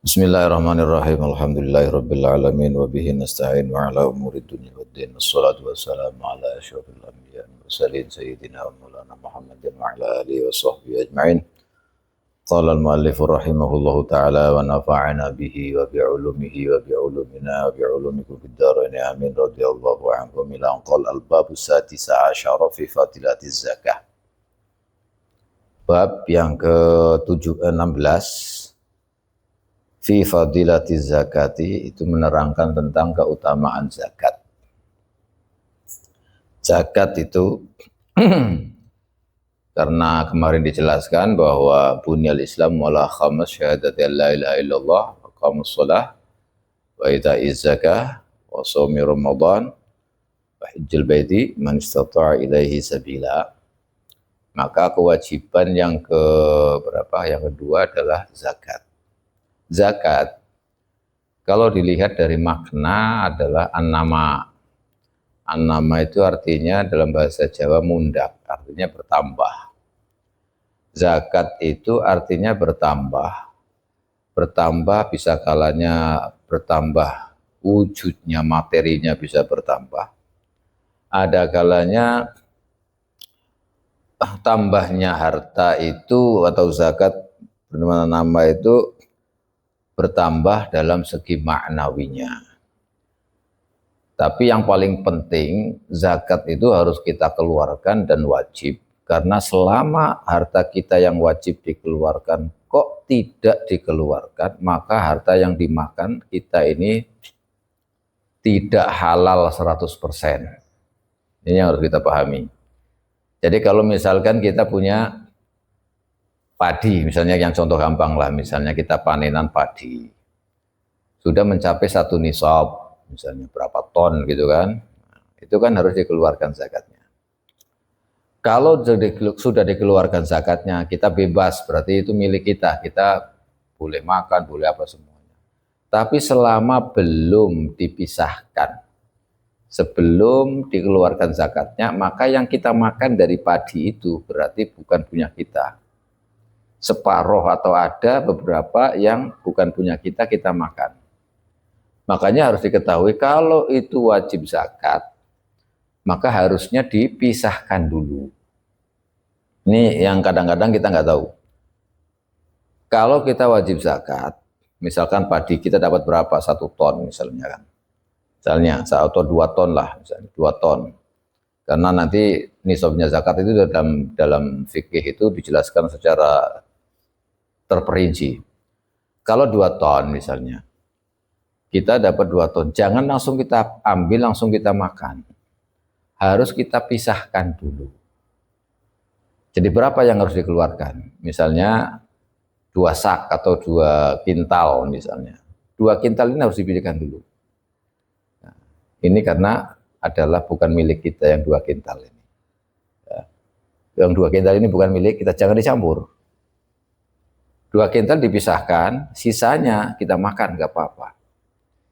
Bismillahirrahmanirrahim. Alhamdulillahirabbil alamin wa bihi nasta'in wa ala umuri dunya waddin. Wassalatu wassalamu ala asyrofil anbiya'i wal mursalin sayyidina wa maulana Muhammadin wa ala alihi wa sahbihi ajma'in. Qala al-muallif rahimahullahu ta'ala wa nafa'ana bihi wa bi ulumihi wa bi ulumina wa bi ulumikum fid dharain amin radhiyallahu anhum ila qala al-babu sadisa asyara fi fadilatiz zakah. Bab yang ke-16 fi fadilatiz zakati, itu menerangkan tentang keutamaan zakat. Zakat itu karena kemarin dijelaskan bahwa bunyal Islam wala khamas syahadati la ilaha illallah wa qamus shalah wa ita'iz zakah wa shaumi ramadan wa hajjil baiti man istata'a ilaihi sabila. Maka kewajiban yang kedua adalah zakat. Zakat, kalau dilihat dari makna adalah an-nama. An-nama itu artinya dalam bahasa Jawa mundak, artinya bertambah. Zakat itu artinya bertambah. Bertambah bisa kalanya bertambah wujudnya, materinya bisa bertambah. Ada kalanya tambahnya harta itu atau zakat nama itu bertambah dalam segi maknawinya. Tapi yang paling penting, zakat itu harus kita keluarkan dan wajib. Karena selama harta kita yang wajib dikeluarkan kok tidak dikeluarkan, maka harta yang dimakan kita ini tidak halal 100%. Ini yang harus kita pahami. Jadi kalau misalkan kita punya padi, misalnya yang contoh gampang lah, misalnya kita panenan padi, sudah mencapai 1 nisab, misalnya berapa ton gitu kan, itu kan harus dikeluarkan zakatnya. Kalau sudah dikeluarkan zakatnya, kita bebas, berarti itu milik kita, kita boleh makan, boleh apa semuanya. Tapi selama belum dipisahkan, sebelum dikeluarkan zakatnya, maka yang kita makan dari padi itu berarti bukan punya kita. Separuh atau ada beberapa yang bukan punya kita, kita makan. Makanya harus diketahui kalau itu wajib zakat, maka harusnya dipisahkan dulu. Ini yang kadang-kadang kita nggak tahu. Kalau kita wajib zakat, misalkan padi kita dapat berapa? 1 ton misalnya kan. Misalnya 1 atau 2 ton lah, misalnya 2 ton. Karena nanti nisabnya zakat itu dalam fikih itu dijelaskan secara terperinci. Kalau 2 ton misalnya, kita dapat 2 ton, jangan langsung kita ambil, langsung kita makan. Harus kita pisahkan dulu. Jadi berapa yang harus dikeluarkan? Misalnya 2 sak atau 2 kintal misalnya. 2 kintal ini harus dipilihkan dulu. Nah, ini karena adalah bukan milik kita yang 2 kintal ini. Yang 2 kintal ini bukan milik kita, jangan dicampur. 2 kintal dipisahkan, sisanya kita makan, nggak apa-apa.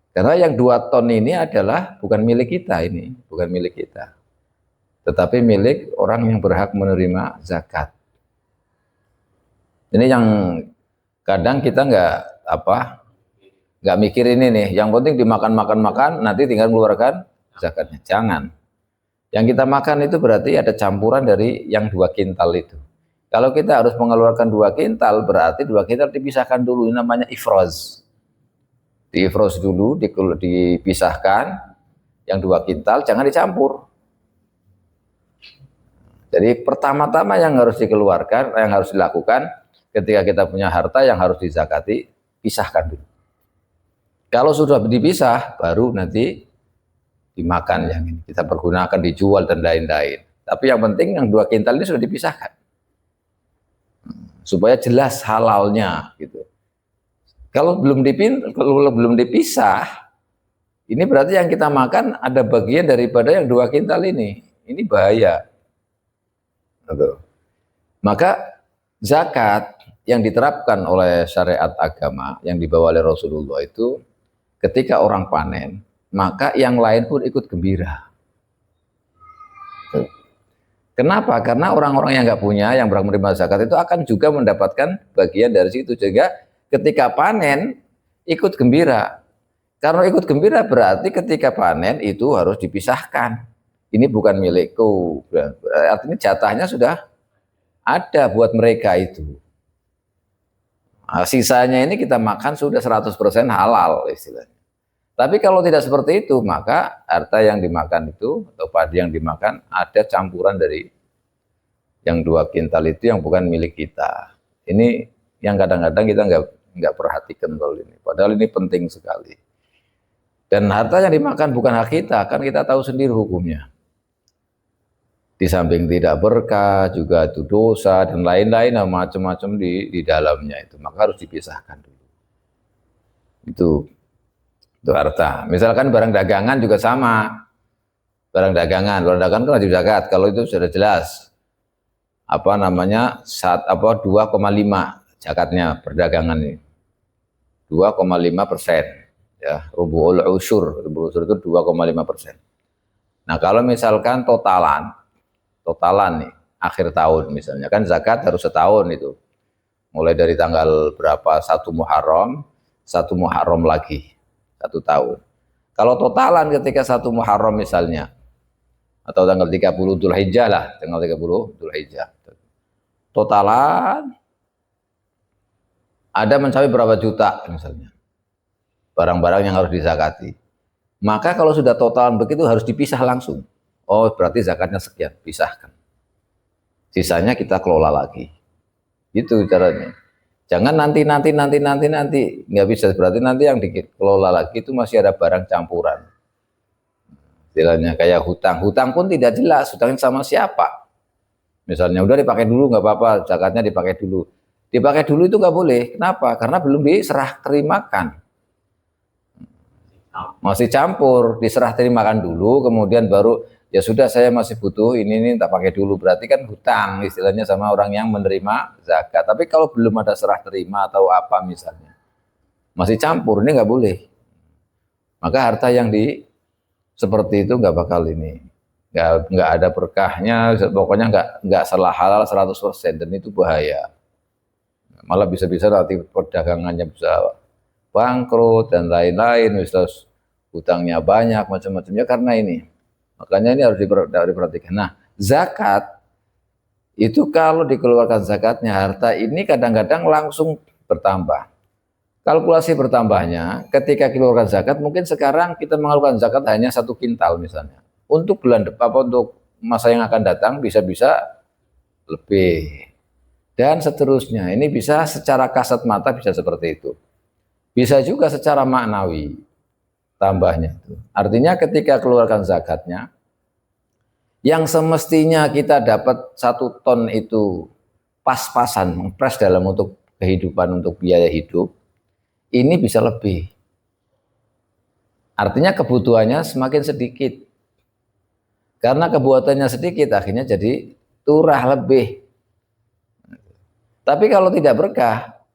Karena yang 2 ton ini adalah bukan milik kita ini, bukan milik kita. Tetapi milik orang yang berhak menerima zakat. Ini yang kadang kita nggak mikir ini nih. Yang penting dimakan, nanti tinggal mengeluarkan zakatnya. Jangan. Yang kita makan itu berarti ada campuran dari yang 2 kintal itu. Kalau kita harus mengeluarkan 2 kintal, berarti 2 kintal dipisahkan dulu, ini namanya ifroz. Diifroz dulu, dipisahkan, yang 2 kintal jangan dicampur. Jadi pertama-tama yang harus dikeluarkan, yang harus dilakukan ketika kita punya harta yang harus dizakati, pisahkan dulu. Kalau sudah dipisah, baru nanti dimakan yang ini. Kita pergunakan, dijual dan lain-lain. Tapi yang penting yang 2 kintal ini sudah dipisahkan. Supaya jelas halalnya gitu. Kalau belum dipisah, ini berarti yang kita makan ada bagian daripada yang 2 kintal ini. Ini bahaya. Gitu. Maka zakat yang diterapkan oleh syariat agama yang dibawa oleh Rasulullah itu ketika orang panen, maka yang lain pun ikut gembira. Kenapa? Karena orang-orang yang nggak punya, yang berhak menerima zakat itu akan juga mendapatkan bagian dari situ. Juga ketika panen, ikut gembira. Karena ikut gembira berarti ketika panen itu harus dipisahkan. Ini bukan milikku. Artinya jatahnya sudah ada buat mereka itu. Nah, sisanya ini kita makan sudah 100% halal istilahnya. Tapi kalau tidak seperti itu, maka harta yang dimakan itu atau padi yang dimakan ada campuran dari yang 2 kintal itu yang bukan milik kita. Ini yang kadang-kadang kita nggak perhatikan kalau ini. Padahal ini penting sekali. Dan harta yang dimakan bukan hak kita, kan kita tahu sendiri hukumnya. Di samping tidak berkah, juga itu dosa dan lain-lain macam-macam di dalamnya itu. Maka harus dipisahkan dulu. Itu harta. Misalkan barang dagangan juga sama. Barang dagangan kan wajib zakat. Kalau itu sudah jelas. 2,5 zakatnya perdagangan ini. 2,5%. Ya, rubu'ul usyur itu 2,5%. Nah, kalau misalkan totalan nih akhir tahun misalnya kan zakat harus setahun itu. Mulai dari tanggal berapa 1 Muharram lagi 1 tahun. Kalau totalan ketika 1 Muharram misalnya atau tanggal 30 Dzulhijjah lah, tanggal 30 Dzulhijjah. Totalan ada mencapai berapa juta misalnya. Barang-barang yang harus dizakati. Maka kalau sudah totalan begitu harus dipisah langsung. Oh, berarti zakatnya sekian, pisahkan. Sisanya kita kelola lagi. Itu caranya. Jangan nanti nggak bisa, berarti nanti yang dikelola lagi itu masih ada barang campuran. Istilahnya kayak hutang pun tidak jelas, hutangnya sama siapa. Misalnya udah dipakai dulu nggak apa-apa, zakatnya dipakai dulu. Dipakai dulu itu nggak boleh. Kenapa? Karena belum diserah terimakan. Masih campur, diserah terimakan dulu, kemudian baru ya sudah saya masih butuh ini tak pakai dulu, berarti kan hutang istilahnya sama orang yang menerima zakat. Tapi kalau belum ada serah terima atau apa misalnya masih campur, ini nggak boleh. Maka harta yang seperti itu nggak bakal ini, nggak ada berkahnya, pokoknya nggak salah halal 100% dan itu bahaya. Malah bisa-bisa nanti perdagangannya bisa bangkrut dan lain-lain, misalnya hutangnya banyak macam-macamnya karena ini. Makanya ini harus diperhatikan. Nah, zakat itu kalau dikeluarkan zakatnya, harta ini kadang-kadang langsung bertambah. Kalkulasi bertambahnya ketika keluarkan zakat, mungkin sekarang kita mengeluarkan zakat hanya 1 kintal misalnya. Untuk bulan depan, untuk masa yang akan datang bisa-bisa lebih. Dan seterusnya. Ini bisa secara kasat mata bisa seperti itu. Bisa juga secara maknawi tambahnya itu. Artinya ketika keluarkan zakatnya, yang semestinya kita dapat 1 ton itu pas-pasan, mempres dalam untuk kehidupan, untuk biaya hidup, ini bisa lebih. Artinya kebutuhannya semakin sedikit. Karena kebutuhannya sedikit, akhirnya jadi turah lebih. Tapi kalau tidak berkah,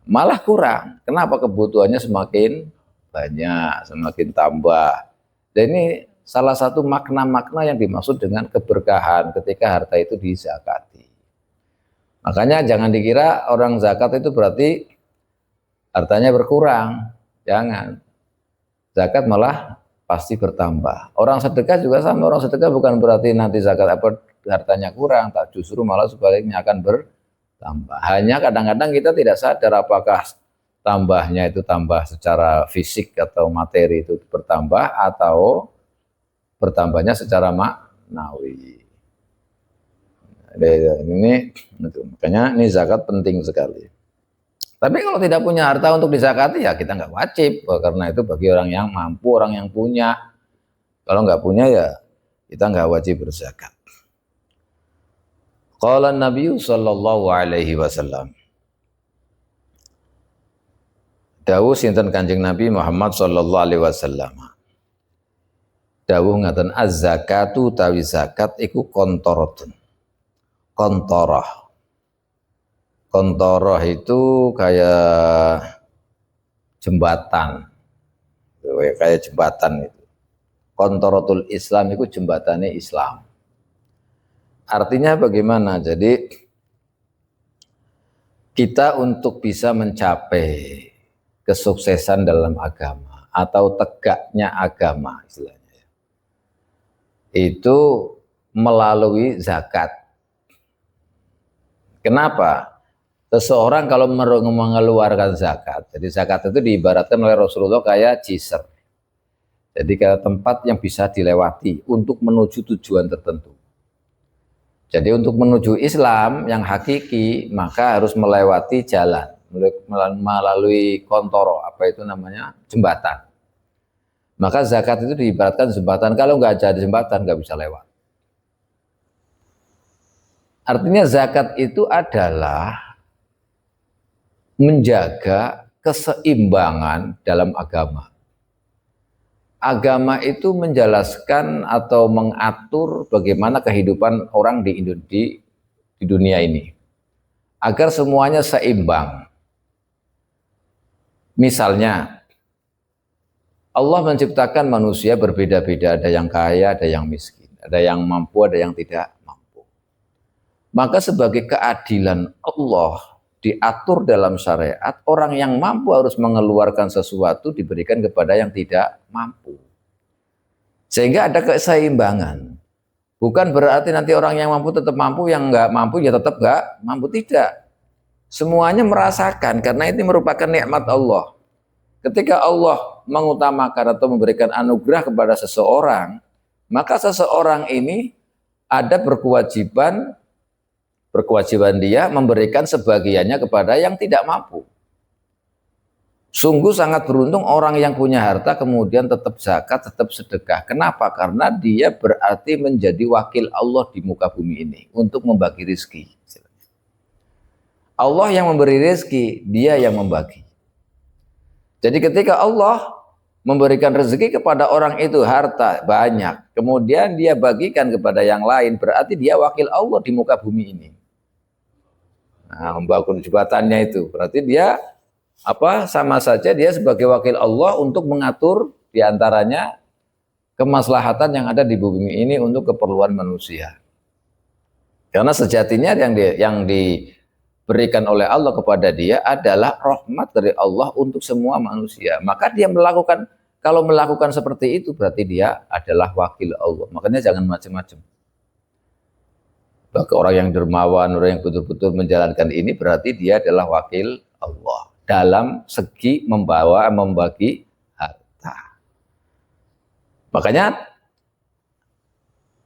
malah kurang. Kenapa? Kebutuhannya semakin banyak, semakin tambah. Dan ini salah satu makna-makna yang dimaksud dengan keberkahan ketika harta itu dizakati. Makanya jangan dikira orang zakat itu berarti hartanya berkurang. Jangan. Zakat malah pasti bertambah. Orang sedekah juga sama. Orang sedekah bukan berarti nanti zakat hartanya kurang, tak, justru malah sebaliknya akan bertambah. Hanya kadang-kadang kita tidak sadar apakah tambahnya itu tambah secara fisik atau materi itu bertambah atau bertambahnya secara maknawi. Ini makanya ini zakat penting sekali. Tapi kalau tidak punya harta untuk dizakati ya kita nggak wajib, karena itu bagi orang yang mampu, orang yang punya. Kalau nggak punya ya kita nggak wajib berzakat. Qala Nabi sallallahu alaihi wasallam. Dawuh sinten Kanjeng Nabi Muhammad sallallahu alaihi wasallam. Dawuh ngaten az-zakatu tawi zakat iku kontorotun. Kontorah. Kontorah itu kayak jembatan. Kayak jembatan itu. Kontorotul Islam itu jembatannya Islam. Artinya bagaimana? Jadi kita untuk bisa mencapai kesuksesan dalam agama atau tegaknya agama istilahnya. Itu melalui zakat. Kenapa? Seseorang kalau mengeluarkan zakat, jadi zakat itu diibaratkan oleh Rasulullah kayak jisr. Jadi kayak tempat yang bisa dilewati untuk menuju tujuan tertentu. Jadi untuk menuju Islam yang hakiki, maka harus melewati jalan, melalui kontoro, apa itu namanya, jembatan. Maka zakat itu diibaratkan jembatan, kalau nggak ada jembatan nggak bisa lewat. Artinya zakat itu adalah menjaga keseimbangan dalam agama. Agama itu menjelaskan atau mengatur bagaimana kehidupan orang di dunia ini agar semuanya seimbang. Misalnya Allah menciptakan manusia berbeda-beda, ada yang kaya, ada yang miskin, ada yang mampu, ada yang tidak mampu. Maka sebagai keadilan Allah diatur dalam syariat, orang yang mampu harus mengeluarkan sesuatu diberikan kepada yang tidak mampu. Sehingga ada keseimbangan. Bukan berarti nanti orang yang mampu tetap mampu, yang nggak mampu ya tetap nggak mampu, tidak. Semuanya merasakan karena ini merupakan nikmat Allah. Ketika Allah mengutamakan atau memberikan anugerah kepada seseorang, maka seseorang ini ada berkewajiban dia memberikan sebagiannya kepada yang tidak mampu. Sungguh sangat beruntung orang yang punya harta kemudian tetap zakat, tetap sedekah. Kenapa? Karena dia berarti menjadi wakil Allah di muka bumi ini untuk membagi rezeki. Allah yang memberi rezeki, dia yang membagi. Jadi ketika Allah memberikan rezeki kepada orang itu harta banyak, kemudian dia bagikan kepada yang lain, berarti dia wakil Allah di muka bumi ini. Nah, membangun jembatannya itu berarti dia sama saja dia sebagai wakil Allah untuk mengatur diantaranya kemaslahatan yang ada di bumi ini untuk keperluan manusia. Karena sejatinya yang diberikan oleh Allah kepada dia adalah rahmat dari Allah untuk semua manusia. Maka dia kalau melakukan seperti itu berarti dia adalah wakil Allah. Makanya jangan macam-macam. Bagi orang yang dermawan, orang yang betul-betul menjalankan ini berarti dia adalah wakil Allah dalam segi membagi harta. Makanya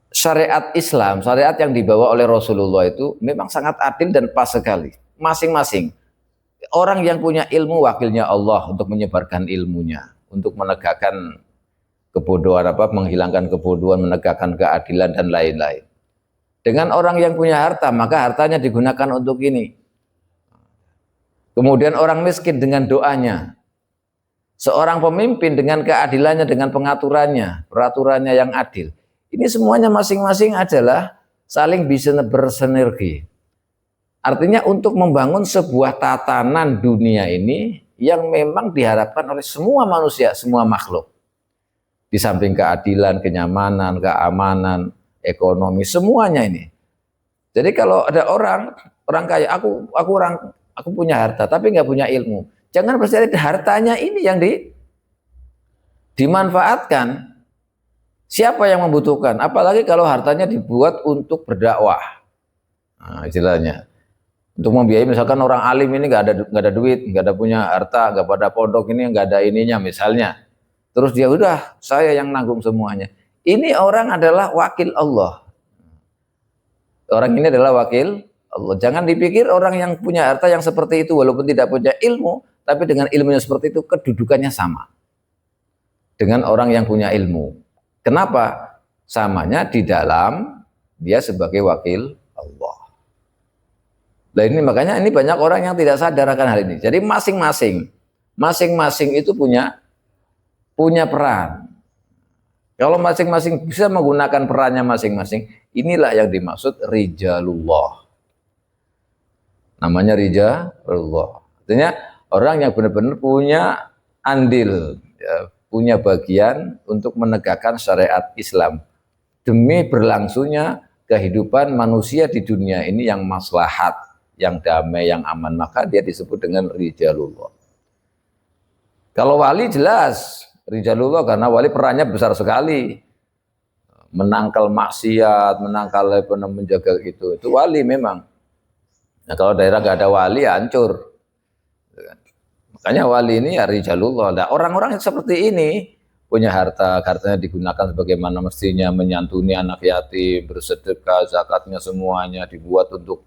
syariat Islam, syariat yang dibawa oleh Rasulullah itu memang sangat adil dan pas sekali. Masing-masing orang yang punya ilmu wakilnya Allah untuk menyebarkan ilmunya, untuk menegakkan kebodohan, menghilangkan kebodohan, menegakkan keadilan dan lain-lain. Dengan orang yang punya harta, maka hartanya digunakan untuk ini. Kemudian orang miskin dengan doanya. Seorang pemimpin dengan keadilannya, dengan pengaturannya, peraturannya yang adil. Ini semuanya masing-masing adalah saling bisa bersinergi. Artinya untuk membangun sebuah tatanan dunia ini yang memang diharapkan oleh semua manusia, semua makhluk. Di samping keadilan, kenyamanan, keamanan, ekonomi, semuanya ini. Jadi kalau ada orang kaya, aku punya harta tapi nggak punya ilmu, jangan percaya hartanya ini yang dimanfaatkan. Siapa yang membutuhkan? Apalagi kalau hartanya dibuat untuk berdakwah. Nah, istilahnya untuk membiayai, misalkan orang alim ini nggak ada duit, nggak ada punya harta, nggak pada pondok ini nggak ada ininya misalnya. Terus dia udah saya yang nanggung semuanya. Ini orang adalah wakil Allah. Orang ini adalah wakil Allah. Jangan dipikir orang yang punya harta yang seperti itu walaupun tidak punya ilmu, tapi dengan ilmunya seperti itu kedudukannya sama dengan orang yang punya ilmu. Kenapa? Samanya di dalam dia sebagai wakil Allah. Nah ini makanya ini banyak orang yang tidak sadar akan hal ini. Jadi masing-masing itu punya peran. Kalau masing-masing bisa menggunakan perannya masing-masing, inilah yang dimaksud rijalullah. Namanya rijalullah. Artinya orang yang benar-benar punya andil, ya, punya bagian untuk menegakkan syariat Islam demi berlangsungnya kehidupan manusia di dunia ini yang maslahat, yang damai, yang aman. Maka dia disebut dengan rijalullah. Kalau wali jelas rijalullah, karena wali perannya besar sekali, menangkal maksiat, menangkal menjaga itu wali memang. Nah kalau daerah gak ada wali hancur. Makanya wali ini ya rijalullah. Nah, orang-orang yang seperti ini punya harta, hartanya digunakan sebagaimana mestinya, menyantuni anak yatim, bersedekah, zakatnya semuanya dibuat untuk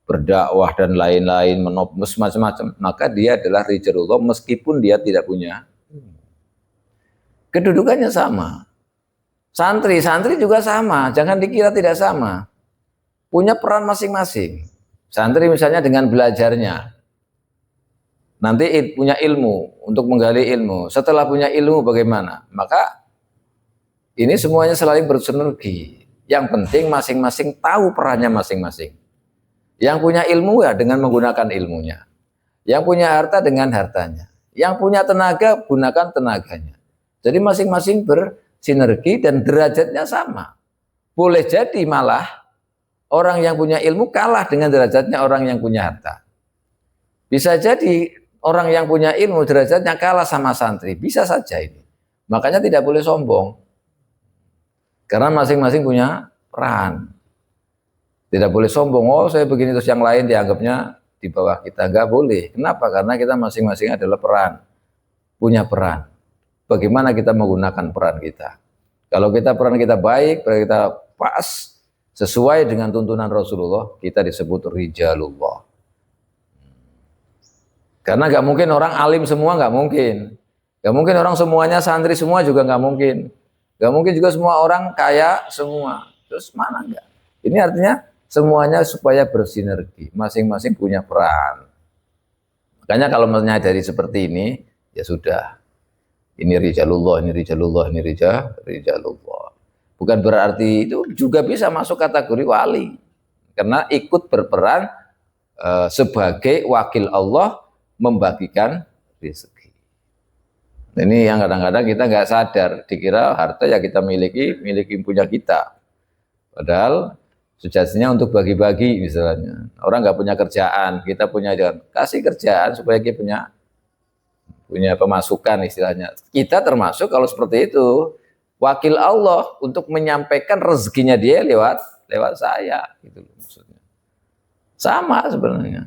berdakwah dan lain-lain, menopmus macam-macam, maka dia adalah rijalullah meskipun dia tidak punya. Kedudukannya sama. Santri juga sama, jangan dikira tidak sama. Punya peran masing-masing. Santri misalnya dengan belajarnya, nanti punya ilmu untuk menggali ilmu. Setelah punya ilmu bagaimana? Maka ini semuanya selalu bersinergi. Yang penting masing-masing tahu perannya masing-masing. Yang punya ilmu ya dengan menggunakan ilmunya. Yang punya harta dengan hartanya. Yang punya tenaga gunakan tenaganya. Jadi masing-masing bersinergi dan derajatnya sama. Boleh jadi malah orang yang punya ilmu kalah dengan derajatnya orang yang punya harta. Bisa jadi orang yang punya ilmu derajatnya kalah sama santri. Bisa saja ini. Makanya tidak boleh sombong. Karena masing-masing punya peran. Tidak boleh sombong, oh saya begini terus yang lain dianggapnya di bawah kita. Enggak boleh. Kenapa? Karena kita masing-masing adalah peran. Punya peran. Bagaimana kita menggunakan peran kita. Kalau peran kita baik, peran kita pas, sesuai dengan tuntunan Rasulullah, kita disebut rijalullah. Karena nggak mungkin orang alim semua, nggak mungkin. Nggak mungkin orang semuanya santri semua juga nggak mungkin. Nggak mungkin juga semua orang kaya semua. Terus mana enggak? Ini artinya semuanya supaya bersinergi, masing-masing punya peran. Makanya kalau menyadari seperti ini, ya sudah. Ini rijalullah, ini rijalullah, ini rijalullah. Bukan berarti itu juga bisa masuk kategori wali. Karena ikut berperan sebagai wakil Allah membagikan rezeki. Ini yang kadang-kadang kita nggak sadar, dikira harta ya kita miliki punya kita. Padahal sejatinya untuk bagi-bagi misalnya. Orang nggak punya kerjaan, kita punya jalan. Kasih kerjaan supaya kita punya pemasukan istilahnya. Kita termasuk kalau seperti itu wakil Allah untuk menyampaikan rezekinya dia lewat saya gitu maksudnya. Sama sebenarnya.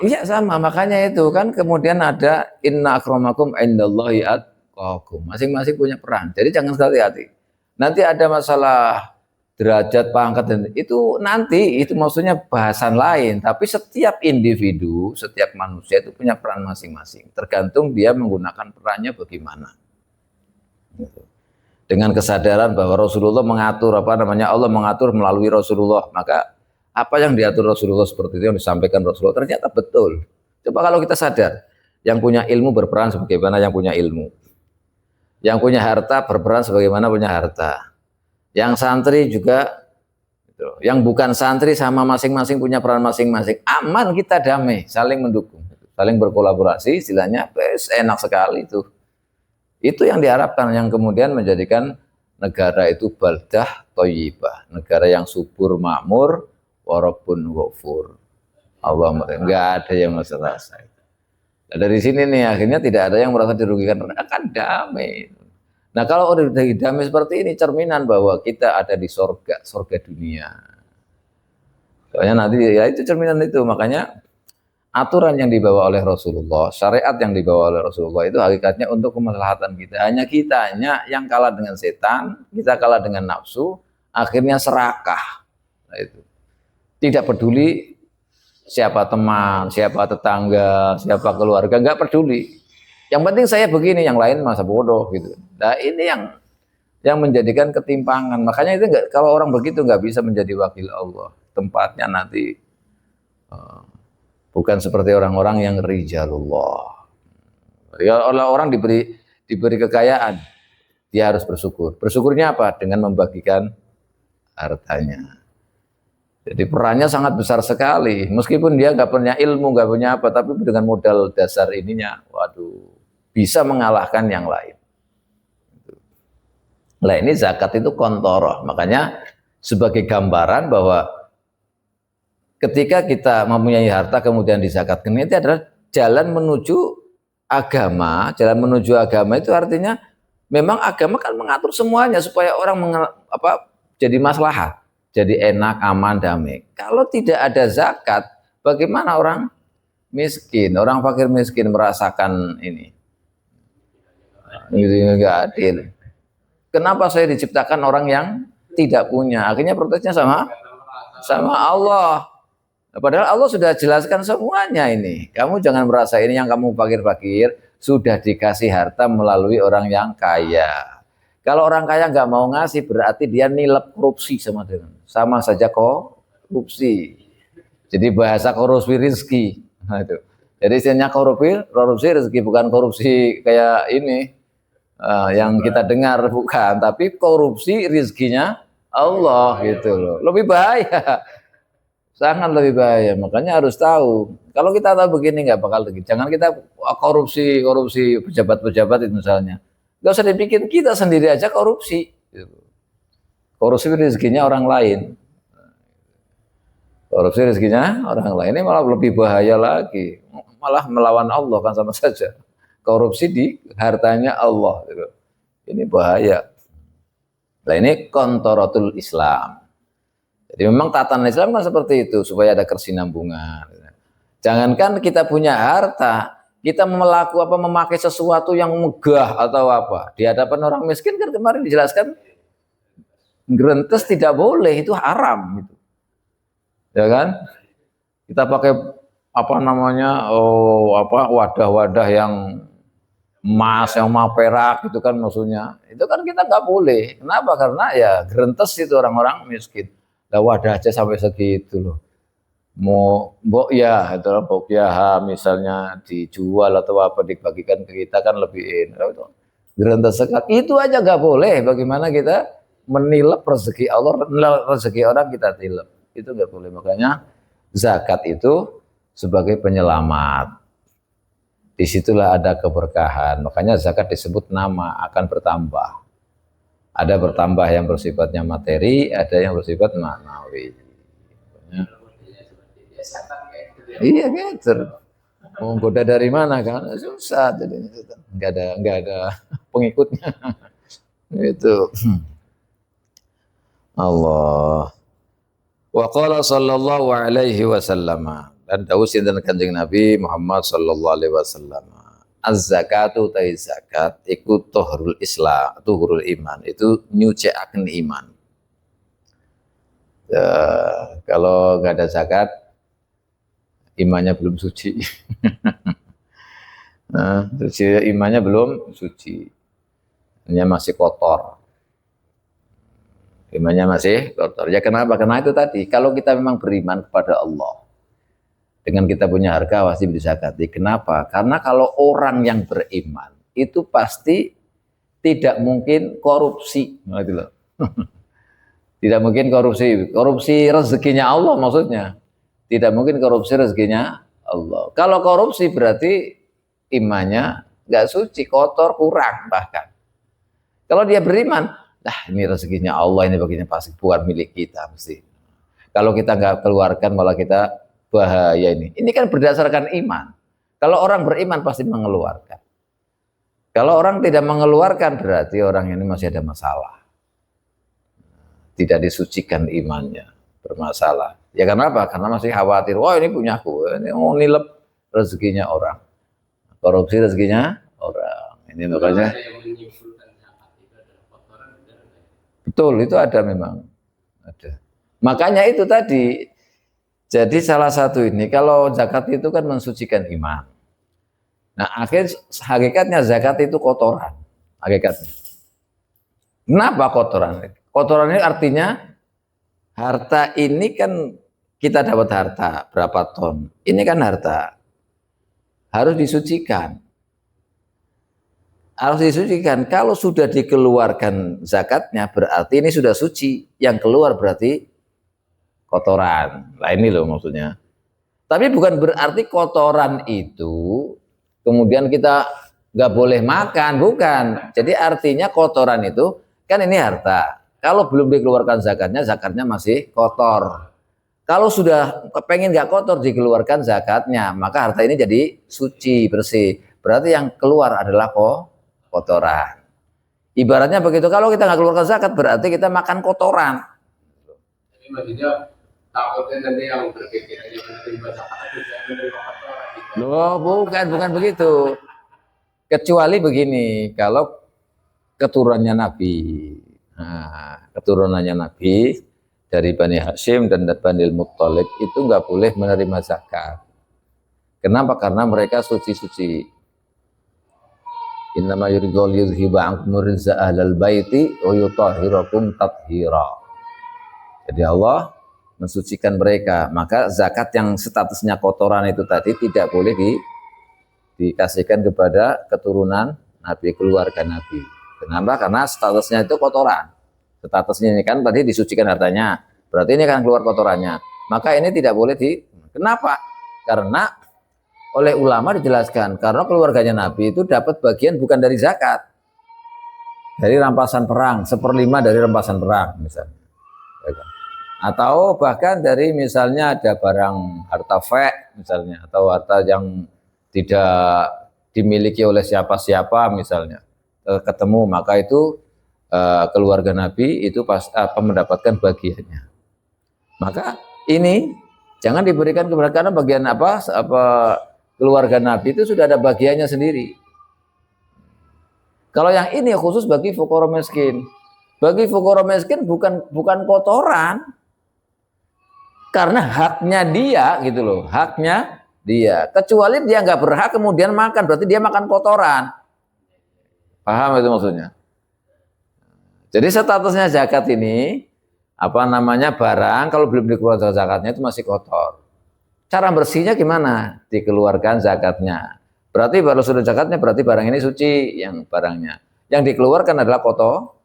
Iya sama, makanya itu kan kemudian ada inna akramakum indallahi atqakum. Masing-masing punya peran. Jadi jangan hati-hati. Nanti ada masalah derajat pangkat dan itu nanti itu maksudnya bahasan lain, tapi setiap individu, setiap manusia itu punya peran masing-masing. Tergantung dia menggunakan perannya bagaimana. Dengan kesadaran bahwa Rasulullah mengatur Allah mengatur melalui Rasulullah, maka apa yang diatur Rasulullah seperti itu yang disampaikan Rasulullah ternyata betul. Coba kalau kita sadar, yang punya ilmu berperan sebagaimana yang punya ilmu. Yang punya harta berperan sebagaimana punya harta. Yang santri juga, yang bukan santri sama masing-masing punya peran masing-masing. Aman kita damai, saling mendukung, saling berkolaborasi, istilahnya enak sekali itu. Itu yang diharapkan, yang kemudian menjadikan negara itu baldah thayyibah, negara yang subur makmur, warabbun ghafur. Allah enggak ada yang merasa. Nah, dari sini nih akhirnya tidak ada yang merasa dirugikan, akan damai. Nah kalau udah damai seperti ini cerminan bahwa kita ada di surga dunia. Soalnya nanti ya itu cerminan itu, makanya aturan yang dibawa oleh Rasulullah, syariat yang dibawa oleh Rasulullah itu hakikatnya untuk kemaslahatan kita. Hanya kitanya yang kalah dengan setan, kita kalah dengan nafsu, akhirnya serakah. Nah, itu. Tidak peduli siapa teman, siapa tetangga, siapa keluarga, nggak peduli. Yang penting saya begini, yang lain masa bodoh gitu. Nah ini yang menjadikan ketimpangan. Makanya itu kalau orang begitu nggak bisa menjadi wakil Allah. Tempatnya nanti bukan seperti orang-orang yang rijalullah. Kalau orang diberi kekayaan, dia harus bersyukur. Bersyukurnya apa? Dengan membagikan hartanya. Jadi perannya sangat besar sekali. Meskipun dia nggak punya ilmu, nggak punya apa, tapi dengan modal dasar ininya, waduh, bisa mengalahkan yang lain. Nah ini zakat itu kontoroh. Makanya sebagai gambaran bahwa ketika kita mempunyai harta kemudian dizakatkan, itu adalah jalan menuju agama. Jalan menuju agama itu artinya memang agama kan mengatur semuanya supaya orang jadi maslahat, jadi enak, aman, damai. Kalau tidak ada zakat, bagaimana orang miskin, orang fakir miskin merasakan ini? Ini nggak adil. Kenapa saya diciptakan orang yang tidak punya? Akhirnya protesnya sama Allah. Padahal Allah sudah jelaskan semuanya ini. Kamu jangan merasa ini yang kamu fakir-fakir sudah dikasih harta melalui orang yang kaya. Kalau orang kaya nggak mau ngasih berarti dia nilep korupsi sama saja korupsi. Jadi bahasa korupsi rezeki. Nah, itu. Jadi istilahnya korupsi rezeki, bukan korupsi kayak ini yang kita dengar, bukan, tapi korupsi rezekinya Allah gitu loh. Lebih bahaya. Sangat lebih bahaya, makanya harus tahu. Kalau kita tahu begini nggak bakal begini. Jangan kita korupsi pejabat-pejabat itu misalnya. Nggak usah dibikin, kita sendiri aja korupsi. Korupsi rezekinya orang lain. Korupsi rezekinya orang lain ini malah lebih bahaya lagi. Malah melawan Allah kan sama saja. Korupsi di hartanya Allah. Ini bahaya. Nah ini kontorotul Islam. Jadi memang tatanan Islam kan seperti itu supaya ada kesinambungan. Jangankan kita punya harta, kita memakai sesuatu yang megah atau apa di hadapan orang miskin kan kemarin dijelaskan grentes tidak boleh, itu haram gitu. Ya kan? Kita pakai wadah-wadah yang emas, yang perak itu kan maksudnya. Itu kan kita nggak boleh. Kenapa? Karena ya grentes itu orang-orang miskin. Lah wadah aja sampai segitu loh. Mau ya misalnya dijual atau apa dibagikan ke kita kan lebih enak. Grentes sekali. Itu aja nggak boleh. Bagaimana kita menilep rezeki Allah, rezeki orang kita tilep. Itu nggak boleh. Makanya zakat itu sebagai penyelamat. Disitulah ada keberkahan. Makanya zakat disebut nama akan bertambah. Ada bertambah yang bersifatnya materi, ada yang bersifat maknawi. Iya gitu. Mau goda dari mana kan? Susah jadi nggak ada pengikutnya. Itu. Allah. Wa qala sallallahu alaihi wasallam. Dan dawuh sinten Kanjeng Nabi Muhammad sallallahu alaihi wasallam. Az-zakatu tai zakat iku tuhurul Islam, tuhurul iman, itu nyuciaken iman. Ya, kalau nggak ada zakat imannya belum suci. Nah, imannya belum suci. Imannya masih kotor. Imannya masih kotor. Ya kenapa? Karena itu tadi, kalau kita memang beriman kepada Allah, dengan kita punya harga pasti dizakati. Kenapa? Karena kalau orang yang beriman itu pasti tidak mungkin korupsi. Tidak mungkin korupsi rezekinya Allah maksudnya. Tidak mungkin korupsi rezekinya Allah. Kalau korupsi berarti imannya nggak suci, kotor, kurang bahkan. Kalau dia beriman, ini rezekinya Allah, ini bagiannya pasti bukan milik kita mesti. Kalau kita nggak keluarkan malah kita bahaya ini. Ini kan berdasarkan iman. Kalau orang beriman pasti mengeluarkan. Kalau orang tidak mengeluarkan berarti orang ini masih ada masalah. Tidak disucikan imannya, bermasalah. Ya kenapa? Karena masih khawatir. Wah ini punyaku, ini mau nilep rezekinya orang. Korupsi rezekinya orang. Ini makanya. Betul, itu ada memang. Ada. Makanya itu tadi. Jadi salah satu ini, kalau zakat itu kan mensucikan iman. Nah, hakikatnya zakat itu kotoran. Hakikatnya. Kenapa kotoran? Kotoran ini artinya harta ini kan kita dapat harta berapa ton. Ini kan harta. Harus disucikan. Harus disucikan. Kalau sudah dikeluarkan zakatnya berarti ini sudah suci. Yang keluar berarti kotoran. Nah ini loh maksudnya. Tapi bukan berarti kotoran itu kemudian kita nggak boleh makan, bukan. Jadi artinya kotoran itu kan ini harta. Kalau belum dikeluarkan zakatnya, zakatnya masih kotor. Kalau sudah kepengen nggak kotor dikeluarkan zakatnya, maka harta ini jadi suci, bersih. Berarti yang keluar adalah kotoran. Ibaratnya begitu, kalau kita nggak keluarkan zakat berarti kita makan kotoran. Jadi maksudnya takutnya nanti yang berpikirannya menerima zakat itu saya menerima kotoran. Loh, bukan begitu. Kecuali begini, kalau keturunannya Nabi, keturunannya Nabi dari Bani Hashim dan Bani Muttalib itu nggak boleh menerima zakat. Kenapa? Karena mereka suci-suci. Innama yuridul yudhiba ankum rizza ahlal baiti wa yutahhirakum tathira. Jadi Allah mensucikan mereka, maka zakat yang statusnya kotoran itu tadi tidak boleh dikasihkan kepada keturunan Nabi, keluarga Nabi. Kenapa? Karena statusnya itu kotoran. Statusnya ini kan tadi disucikan hartanya, berarti ini kan keluar kotorannya. Maka ini tidak boleh Kenapa? Karena oleh ulama dijelaskan, karena keluarganya Nabi itu dapat bagian bukan dari zakat, dari rampasan perang, 1/5 dari rampasan perang misalnya. Atau bahkan dari misalnya ada barang harta misalnya, atau harta yang tidak dimiliki oleh siapa-siapa misalnya, ketemu, maka itu keluarga Nabi itu mendapatkan bagiannya. Maka ini jangan diberikan kepada, karena bagian apa keluarga Nabi itu sudah ada bagiannya sendiri. Kalau yang ini khusus bagi fuqara miskin. Bagi fuqara miskin bukan kotoran. Karena haknya dia gitu loh, haknya dia. Kecuali dia nggak berhak kemudian makan, berarti dia makan kotoran. Paham itu maksudnya? Jadi statusnya zakat ini barang kalau belum dikeluarkan zakatnya itu masih kotor. Cara bersihnya gimana? Dikeluarkan zakatnya. Berarti baru sudah zakatnya, berarti barang ini suci yang barangnya. Yang dikeluarkan adalah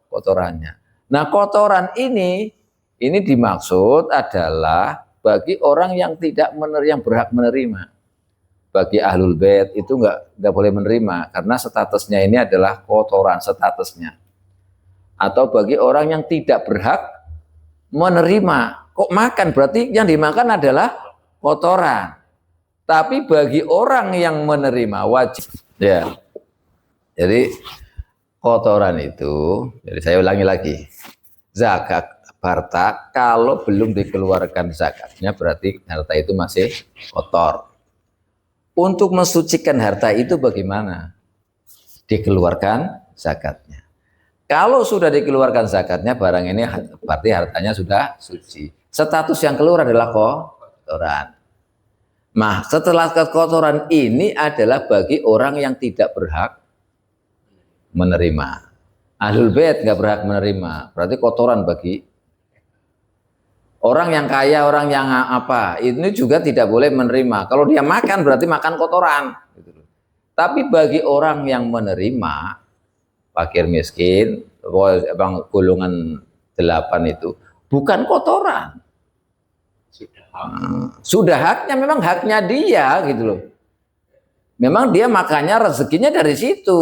kotorannya. Nah, kotoran ini dimaksud adalah bagi orang yang yang berhak menerima. Bagi ahlul bait itu nggak boleh menerima karena statusnya ini adalah kotoran statusnya. Atau bagi orang yang tidak berhak menerima, kok makan, berarti yang dimakan adalah kotoran. Tapi bagi orang yang menerima wajib, ya. Jadi kotoran itu, jadi saya ulangi lagi, zakat harta kalau belum dikeluarkan zakatnya berarti harta itu masih kotor. Untuk mensucikan harta itu bagaimana? Dikeluarkan zakatnya. Kalau sudah dikeluarkan zakatnya, barang ini berarti hartanya sudah suci. Status yang keluar adalah kotoran. Nah, setelah kotoran ini adalah bagi orang yang tidak berhak menerima. Ahlul bait nggak berhak menerima, berarti kotoran bagi orang yang kaya, orang yang ini juga tidak boleh menerima. Kalau dia makan berarti makan kotoran. Tapi bagi orang yang menerima, fakir miskin, golongan 8 itu bukan kotoran. Sudah haknya, memang haknya dia gitu loh. Memang dia makannya rezekinya dari situ.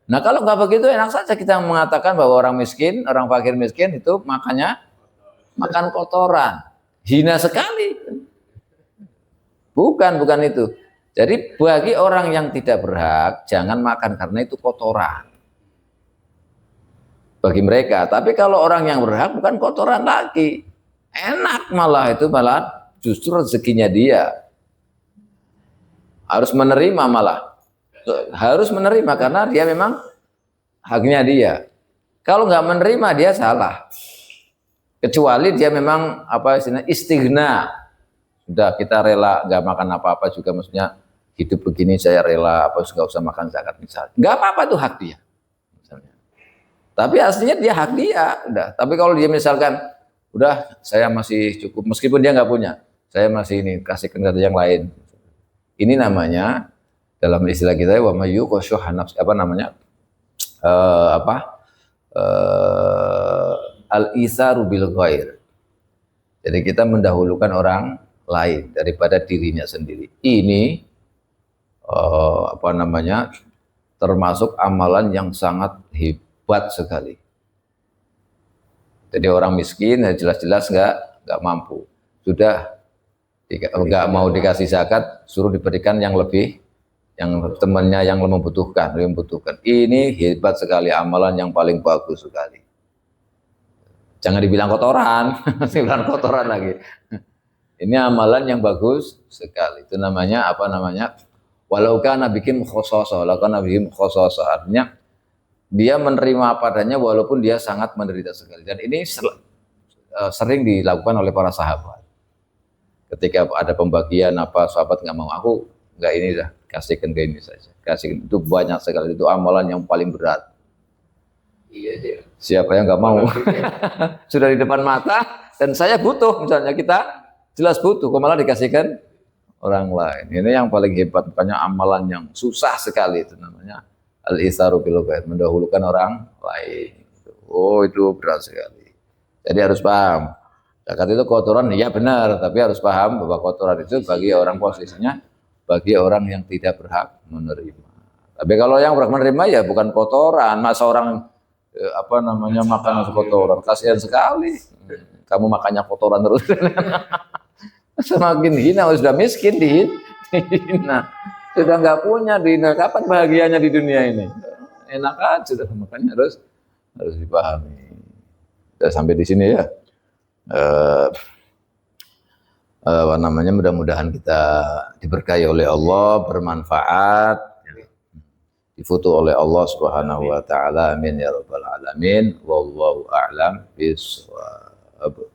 Nah, kalau nggak begitu enak saja kita mengatakan bahwa orang miskin, orang fakir miskin itu makannya makan kotoran. Hina sekali. Bukan itu. Jadi bagi orang yang tidak berhak jangan makan karena itu kotoran. Bagi mereka, tapi kalau orang yang berhak bukan kotoran lagi, enak malah justru rezekinya dia. Harus menerima harus menerima karena dia memang haknya dia. Kalau nggak menerima dia salah. Kecuali dia memang istighna, sudah kita rela nggak makan apa-apa juga, maksudnya hidup begini saya rela nggak usah makan zakat misalnya, nggak apa-apa, itu hak dia. Tapi aslinya dia hak dia, udah. Tapi kalau dia misalkan, udah saya masih cukup, meskipun dia nggak punya, saya masih ini kasihkan ke yang lain. Ini namanya dalam istilah kita wa mayyuqa syuha nafsi, al-isaru bil ghair. Jadi kita mendahulukan orang lain daripada dirinya sendiri. Ini termasuk amalan yang sangat hebat sekali. Jadi orang miskin jelas-jelas nggak mampu. sudah nggak mau dikasih zakat, suruh diberikan yang lebih, yang temannya yang membutuhkan. Ini hebat sekali, amalan yang paling bagus sekali. Jangan dibilang kotoran, dibilang kotoran lagi. Ini amalan yang bagus sekali. Itu namanya apa namanya? Walau kana bikin khososo, artinya dia menerima apa adanya walaupun dia sangat menderita sekali. Dan ini sering dilakukan oleh para sahabat. Ketika ada pembagian apa, sahabat nggak mau, aku nggak ini dah, kasihkan ke ini saja. Kasihkan, itu banyak sekali, itu amalan yang paling berat. Iya dia. Siapa yang nggak mau? Sudah di depan mata dan saya butuh, misalnya kita jelas butuh, kok malah dikasihkan orang lain. Ini yang paling hebat, banyak amalan yang susah sekali, itu namanya al-itharu bil ghair, mendahulukan orang lain. Oh, itu berat sekali. Jadi harus paham. Zakat itu kotoran, ya benar, tapi harus paham bahwa kotoran itu bagi orang posisinya, bagi orang yang tidak berhak menerima. Tapi kalau yang berhak menerima ya bukan kotoran, masa orang apa namanya makan kotoran, kasihan sekali. Kamu makannya kotoran terus. Semakin hina, sudah miskin dihina. Sudah nggak punya, dihina. Kapan bahagianya di dunia ini? Enak aja, makanya harus dipahami. Sudah sampai di sini ya. Apa namanya, mudah-mudahan kita diberkahi oleh Allah, bermanfaat, difoto oleh Allah Subhanahu wa taala. Amin ya rabbal alamin. Wallahu a'lam bishawab.